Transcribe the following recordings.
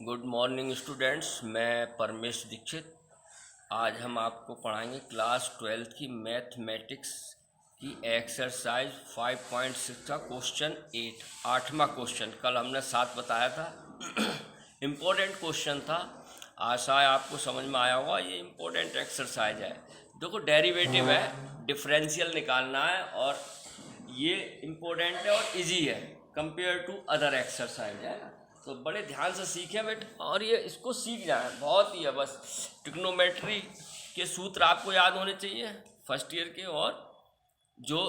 Good morning students, मैं परमेश दीक्षित। आज हम आपको पढ़ाएंगे क्लास 12 की मैथमेटिक्स की एक्सरसाइज 5.6 का क्वेश्चन 8, आठवां क्वेश्चन। कल हमने 7 बताया था। इम्पोर्टेंट क्वेश्चन था, आशा है आपको समझ में आया होगा। ये इम्पोर्टेंट एक्सरसाइज है। देखो, डेरिवेटिव है, डिफरेंशियल निकालना है और ये इम्पोर्टेंट है और इजी है कंपेयर टू अदर एक्सरसाइज, है ना। तो बड़े ध्यान से सीखे बेटे, और ये इसको सीख जाए, बहुत ही है। बस ट्रिग्नोमेट्री के सूत्र आपको याद होने चाहिए फर्स्ट ईयर के, और जो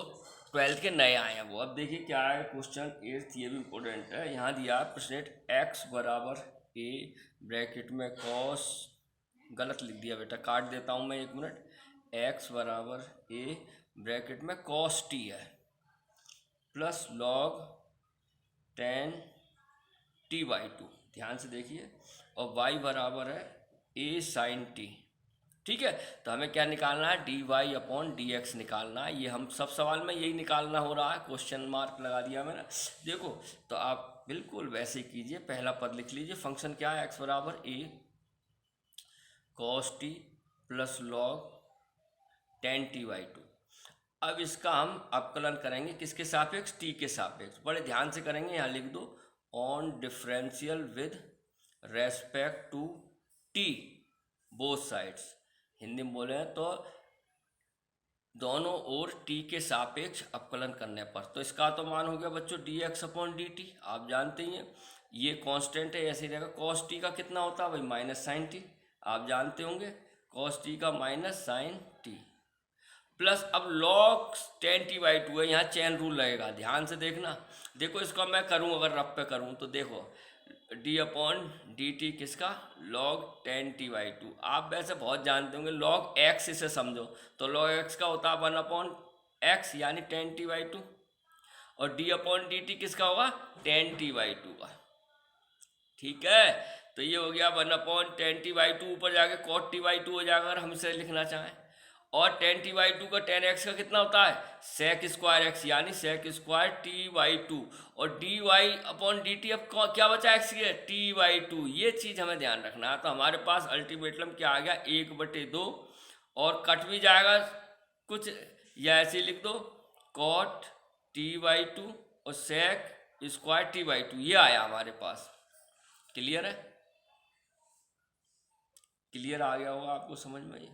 12th के नए आए हैं वो। अब देखिए क्या है क्वेश्चन 8, ये भी इम्पोर्टेंट है। यहाँ दिया प्रश्न एक्स बराबर ए ब्रैकेट में कॉस, गलत लिख दिया बेटा, काट देता हूँ मैं 1 मिनट। एक्स बराबर ए ब्रैकेट में कॉस टी है प्लस लॉग 10 टी बाई 2, ध्यान से देखिए, और y बराबर है a साइन टी। ठीक है, तो हमें क्या निकालना है, D Y upon D x निकालना है। ये हम सब सवाल में यही निकालना हो रहा है, क्वेश्चन मार्क लगा दिया मैंने। देखो, तो आप बिल्कुल वैसे कीजिए, पहला पद लिख लीजिए। फंक्शन क्या है, एक्स बराबर A cos T plus log 10 T by 2। अब इसका हम अवकलन करेंगे किसके सापेक्ष, टी के सापेक्ष। बड़े ध्यान से करेंगे, यहाँ लिख दो on differential with respect to t both sides. Hindi में बोले तो दोनों ओर टी के सापेक्ष अवकलन करने पर। तो इसका तो मान हो गया बच्चों D x upon D T, आप जानते ही हैं ये कांस्टेंट है, ऐसे रहेगा। कॉस टी का कितना होता है भाई, माइनस साइन टी, आप जानते होंगे, कॉस टी का माइनस साइन टी प्लस अब लॉग 10 टी बाई 2 है। यहाँ चेन रूल लगेगा, ध्यान से देखना। देखो, इसको मैं करूँ, अगर रफ पे करूँ तो देखो डी अपॉन डी टी किसका, लॉग 10 टी बाई 2। आप वैसे बहुत जानते होंगे, लॉग एक्स इसे समझो तो लॉग एक्स का होता है 1 अपॉन एक्स यानी 10 टी बाई 2, और डी अपॉन डी टी किसका होगा, 10 टी बाई 2 का। ठीक है, तो ये हो गया 1 अपॉन 10 टी बाई 2, ऊपर जाके कॉट टी बाई 2 हो जाएगा अगर हम इसे लिखना चाहें। और 10 टी बाई 2 का 10 एक्स का कितना होता है, सेक स्क्वायर एक्स यानी सेक स्क्वायर टी बाई 2, और d Y upon D t. अब क्या बचा एक्स की, टी बाई 2। ये चीज़ हमें ध्यान रखना है। तो हमारे पास अल्टीमेटम क्या आ गया, 1/2, और कट भी जाएगा कुछ, या ऐसे लिख दो कॉट टी बाई 2 और सेक स्क्वायर टी बाई 2, ये आया हमारे पास। क्लियर है, क्लियर आ गया होगा आपको समझ में।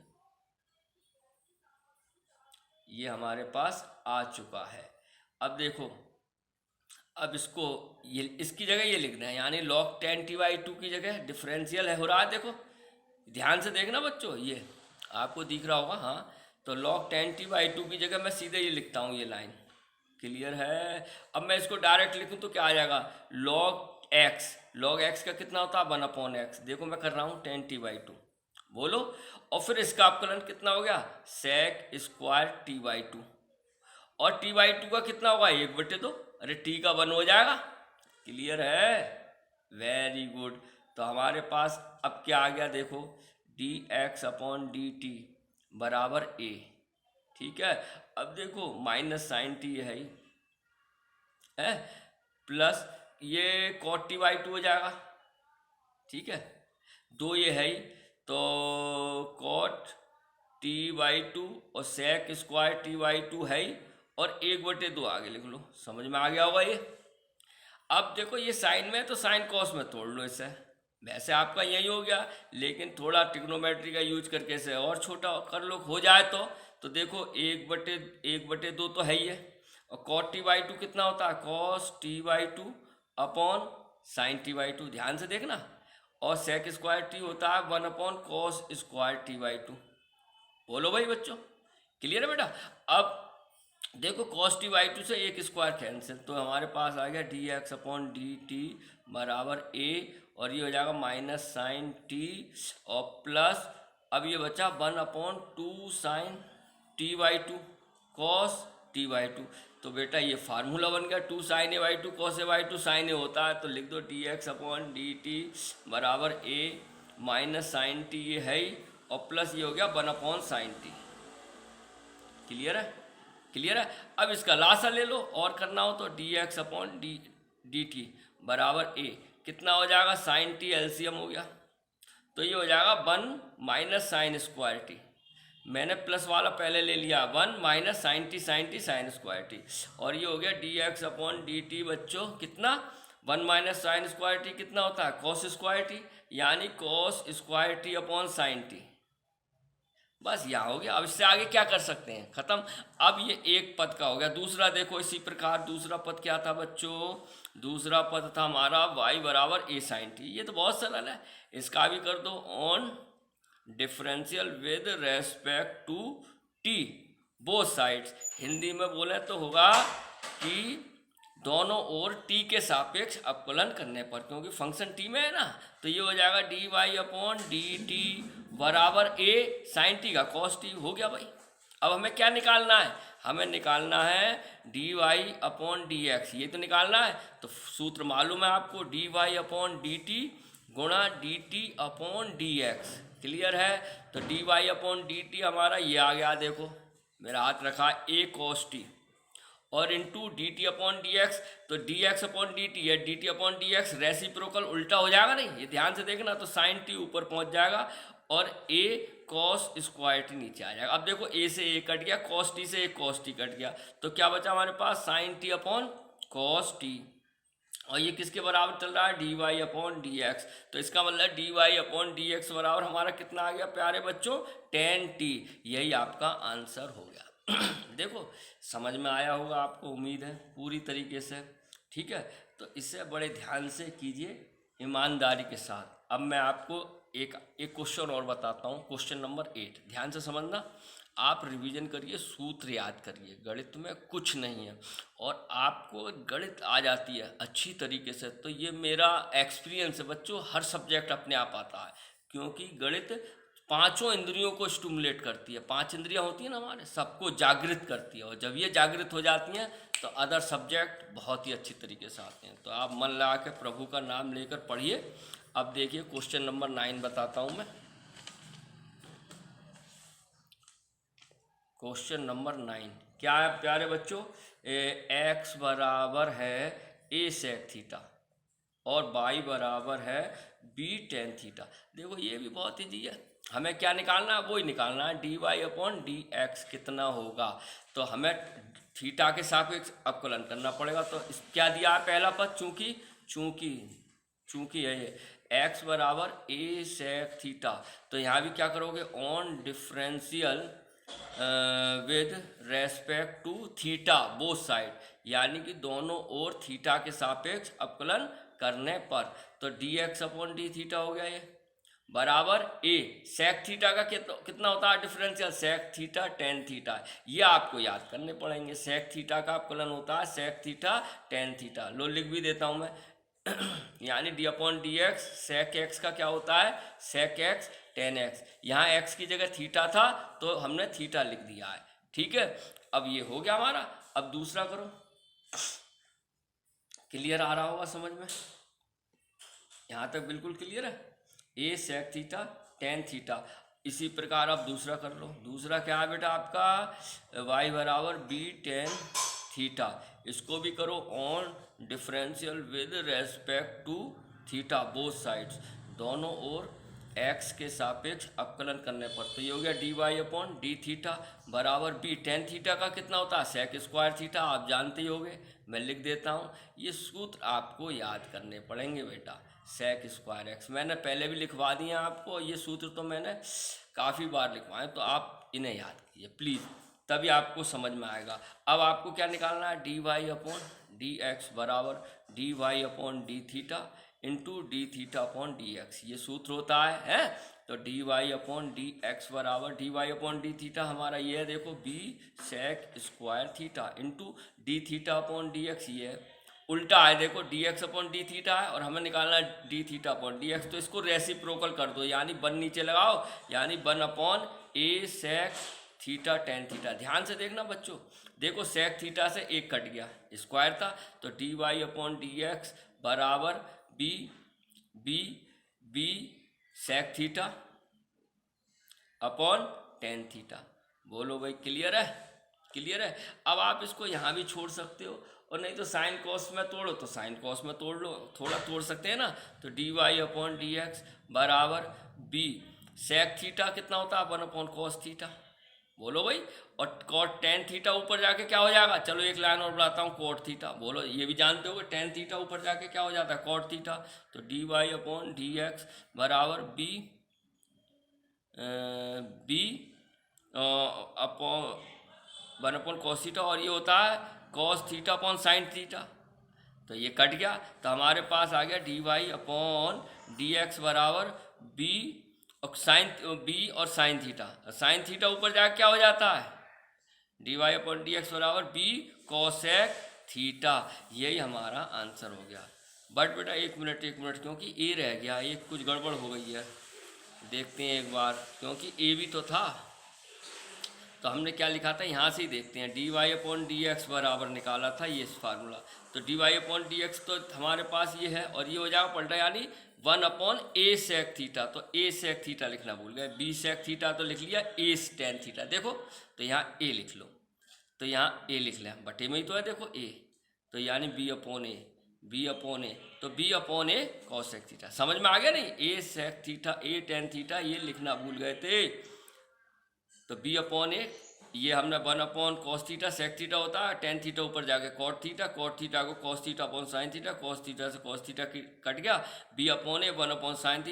ये हमारे पास आ चुका है। अब देखो, अब इसको ये इसकी जगह ये लिखना है, यानी log 10 टी बाई 2 की जगह डिफरेंशियल है हो रहा है। देखो ध्यान से देखना बच्चों, ये आपको दिख रहा होगा। हाँ, तो log 10 टी बाई 2 की जगह मैं सीधे ये लिखता हूँ, ये लाइन। क्लियर है। अब मैं इसको डायरेक्ट लिखूँ तो क्या आ जाएगा, log x का कितना होता है 1 अपॉन एक्स। देखो मैं कर रहा हूँ 10 टी बाई 2, बोलो। और फिर इसका अवकलन कितना हो गया, सेक स्क्वायर टी बाई 2, और टी बाई 2 का कितना होगा 1/2। अरे टी का 1 हो जाएगा। क्लियर है, वेरी गुड। तो हमारे पास अब क्या आ गया, देखो D x upon D T बराबर ए। ठीक है, अब देखो माइनस साइन टी है ही है, प्लस ये कॉट टी बाई 2 हो जाएगा। ठीक है, 2 ये है ही, तो कॉट टी बाई 2 और सेक स्क्वायर टी बाई 2 है ही, और 1/2 आगे लिख लो। समझ में आ गया होगा ये। अब देखो ये साइन में तो साइन कॉस में तोड़ लो इसे। वैसे आपका यही हो गया, लेकिन थोड़ा ट्रिग्नोमेट्री का यूज करके इसे और छोटा कर लो, हो जाए तो देखो 1/2 तो है ही है, और कॉट टी बाई 2 कितना होता है, cos T by 2 upon sine T by 2, ध्यान से देखना। और सेक स्क्वायर टी होता है 1 upon cos square T by 2। बोलो भाई बच्चों, क्लियर है बेटा। अब देखो कॉस टी बाई 2 से एक स्क्वायर कैंसिल, तो हमारे पास आ गया D x upon D T बराबर ए, और ये हो जाएगा माइनस साइन टी, और प्लस अब ये बचा 1 upon 2 sine T by 2 cos T by 2। तो बेटा ये फार्मूला बन गया, 2 sine A by 2 cos A by 2 sine A होता है, तो लिख दो D x upon D T बराबर ए माइनस साइन टी, ये है ही, और प्लस ये हो गया 1 अपॉन साइन टी। क्लियर है, क्लियर है। अब इसका लासा ले लो, और करना हो तो D x upon D T बराबर ए कितना हो जाएगा, साइन टी एलसीएम हो गया, तो ये हो जाएगा 1 माइनस साइन स्क्वायर टी। मैंने प्लस वाला पहले ले लिया, 1 minus sine t sine square t, और ये हो गया D x upon D t बच्चों, कितना 1 माइनस साइन स्क्वायर टी कितना होता है, कॉस स्क्वायर टी, यानी cos square T upon sine T. बस यहाँ हो गया। अब इससे आगे क्या कर सकते हैं, खत्म। अब ये एक पद का हो गया। दूसरा देखो इसी प्रकार, दूसरा पद क्या था बच्चों, दूसरा पद था हमारा y बराबर a साइन टी। ये तो बहुत सरल है, इसका भी कर दो on differential with respect to t both sides. Hindi में बोले तो होगा कि दोनों ओर टी के सापेक्ष अवकलन करने पर, क्योंकि फंक्शन टी में है ना, तो ये हो जाएगा d Y upon D T बराबर ए साइन टी का कॉस टी। हो गया भाई। अब हमें क्या निकालना है, हमें निकालना है D Y upon D X, ये तो निकालना है। तो सूत्र मालूम है आपको, D Y upon D T गुणा D T upon D X. Clear है। तो D Y upon D T हमारा ये आ गया, देखो मेरा हाथ रखा ए कॉस टी, और into D T upon D x, तो D x upon D T है, D T upon D X reciprocal उल्टा हो जाएगा नहीं, ये ध्यान से देखना। तो साइन टी ऊपर पहुंच जाएगा और ए कॉस स्क्वायर टी नीचे आ जाएगा। अब देखो ए से ए कट गया, कॉस टी से ए कॉस टी कट गया, तो क्या बचा हमारे पास, sine T upon cos T, और ये किसके बराबर चल रहा है, D Y upon D x. तो इसका मतलब D Y upon D x बराबर हमारा कितना आ गया प्यारे बच्चों, टेन टी। यही आपका आंसर हो गया। देखो समझ में आया होगा आपको, उम्मीद है पूरी तरीके से, ठीक है। तो इसे बड़े ध्यान से कीजिए, ईमानदारी के साथ। अब मैं आपको एक क्वेश्चन और बताता हूँ, क्वेश्चन नंबर 8, ध्यान से समझना। आप रिवीजन करिए, सूत्र याद करिए, गणित में कुछ नहीं है, और आपको गणित आ जाती है अच्छी तरीके से, तो ये मेरा एक्सपीरियंस है बच्चों। हर सब्जेक्ट अपने आप आता है, क्योंकि गणित पांचों इंद्रियों को स्टिमुलेट करती है। 5 इंद्रियां होती हैं ना हमारे, सबको जागृत करती है, और जब ये जागृत हो जाती हैं तो अदर सब्जेक्ट बहुत ही अच्छी तरीके से आते हैं। तो आप मन लगा के प्रभु का नाम लेकर पढ़िए। अब देखिए क्वेश्चन नंबर 9 बताता हूं मैं। क्वेश्चन नंबर 9 क्या है प्यारे बच्चों, एक्स बराबर है ए सेक थीटा और y बराबर है बी टेन थीटा। देखो ये भी बहुत ईजी है, हमें क्या निकालना है, वही निकालना है, D Y upon D x कितना होगा। तो हमें थीटा के सापेक्ष अवकलन करना पड़ेगा। तो क्या दिया है पहला पद, चूंकि है ये एक्स बराबर ए सेक थीटा, तो यहाँ भी क्या करोगे, on differential with respect to theta both side, यानी कि दोनों ओर थीटा के सापेक्ष अवकलन करने पर। तो D x upon D theta हो गया ये, बराबर ए सेक थीटा का कितना होता है differential, sec theta tan theta. ये आपको याद करने पड़ेंगे, सेक थीटा का अवकलन होता है सेक थीटा टेन थीटा। लो लिख भी देता हूँ मैं, यानी d upon D x sec x का क्या होता है, सेक एक्स टेन एक्स। यहाँ एक्स की जगह थीटा था तो हमने थीटा लिख दिया है, ठीक है। अब ये हो गया हमारा। अब दूसरा करो, क्लियर आ रहा होगा समझ में, यहाँ तक बिल्कुल क्लियर है। ए सेक थीटा टेन थीटा। इसी प्रकार अब दूसरा कर लो। दूसरा क्या है बेटा आपका, y बराबर बी टेन थीटा। इसको भी करो on differential with respect to theta both sides, दोनों ओर x के सापेक्ष अवकलन करने पर। तो ये हो गया d Y upon D theta बराबर बी टेन थीटा का कितना होता है, सेक स्क्वायर थीटा, आप जानते ही होंगे, मैं लिख देता हूँ। ये सूत्र आपको याद करने पड़ेंगे बेटा, सेक स्क्वायर एक्स मैंने पहले भी लिखवा दिए आपको, ये सूत्र तो मैंने काफ़ी बार लिखवाए, तो आप इन्हें याद कीजिए प्लीज़, तभी आपको समझ में आएगा। अब आपको क्या निकालना है, D Y upon D x बराबर D Y upon D theta into D theta upon D X, ये सूत्र होता है। तो D Y upon D x बराबर D Y upon D theta हमारा ये है, देखो B sec square theta into D theta upon D X, ये उल्टा है, देखो D x upon D theta है और हमें निकालना है D theta upon D x. तो इसको रेसिप्रोकल कर दो, यानी 1 नीचे लगाओ, यानी 1 अपॉन ए सेक थीटा टेन थीटा। ध्यान से देखना बच्चों, देखो सेक थीटा से एक कट गया, स्क्वायर था, तो D Y upon D x बराबर B B B sec theta upon tan theta. बोलो भाई क्लियर है, क्लियर है। अब आप इसको यहाँ भी छोड़ सकते हो और नहीं तो साइन कॉस में तोड़ो तो साइन कॉस में तोड़ लो, थोड़ा तोड़ सकते हैं ना। तो D Y upon D x बराबर बी सेक थीटा कितना होता है 1 अपॉन कॉस थीटा, बोलो भाई। और कॉट टेन थीटा ऊपर जाके क्या हो जाएगा, चलो एक लाइन और बढ़ाता हूँ, कॉट थीटा, बोलो ये भी जानते हो टेन थीटा ऊपर जाके क्या हो जाता है कॉट थीटा। तो D Y upon D x बराबर B b upon 1 upon cos theta, और ये होता है cos theta upon sine theta. तो ये कट गया, तो हमारे पास आ गया d Y upon D x बराबर बी और साइन बी और साइन थीटा। साइन थीटा ऊपर जाके क्या हो जाता है D Y upon D x बराबर बी कॉसेक थीटा। यही हमारा आंसर हो गया। बट बेटा एक मिनट क्योंकि ए रह गया, एक कुछ गड़बड़ हो गई है, देखते हैं एक बार, क्योंकि ए भी तो था। तो हमने क्या लिखा था यहाँ से ही देखते हैं, d Y upon D x बराबर निकाला था ये फार्मूला। तो D Y upon D x तो हमारे पास ये है, और ये हो जाएगा पलटा यानी 1 अपॉन ए सेक थीटा। तो ए सेक थीटा लिखना भूल गए, बी सेक थीटा तो लिख लिया, ए टेन थीटा देखो, तो यहाँ ए लिख लो, तो यहाँ ए लिख लें, बटे में ही तो है देखो ए, तो यानी बी अपॉन ए, तो बी अपॉन ए कॉस सेक थीटा। समझ में आ गया नहीं, ए सेक थीटा ए टेन थीटा ये लिखना भूल गए थे। तो बी अपॉन ए ये हमने 1 upon cos theta sec theta होता है, टेन थीटा ऊपर जाके कॉट थीटा को cos theta upon sine theta, cos theta से कॉस थीटा कट गया, b upon a 1 upon sine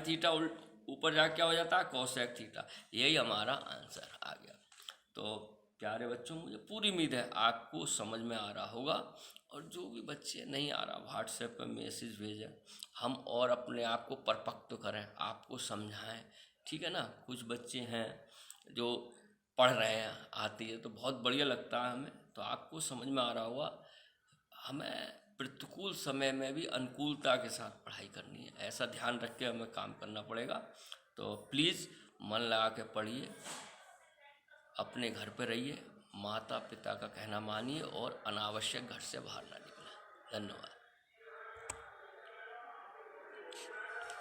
theta ऊपर जाके क्या हो जाता है कॉस सेक थीटा। यही हमारा आंसर आ गया। तो प्यारे बच्चों मुझे पूरी उम्मीद है आपको समझ में आ रहा होगा, और जो भी बच्चे नहीं आ रहा व्हाट्सएप पर मैसेज भेजें, हम और अपने आप को परपक्व करें, आपको समझाएं, ठीक है ना। कुछ बच्चे हैं जो पढ़ रहे हैं, आती है तो बहुत बढ़िया लगता है हमें, तो आपको समझ में आ रहा होगा। हमें प्रतिकूल समय में भी अनुकूलता के साथ पढ़ाई करनी है, ऐसा ध्यान रख के हमें काम करना पड़ेगा। तो प्लीज़ मन लगा के पढ़िए, अपने घर पे रहिए, माता पिता का कहना मानिए और अनावश्यक घर से बाहर ना निकलें। धन्यवाद।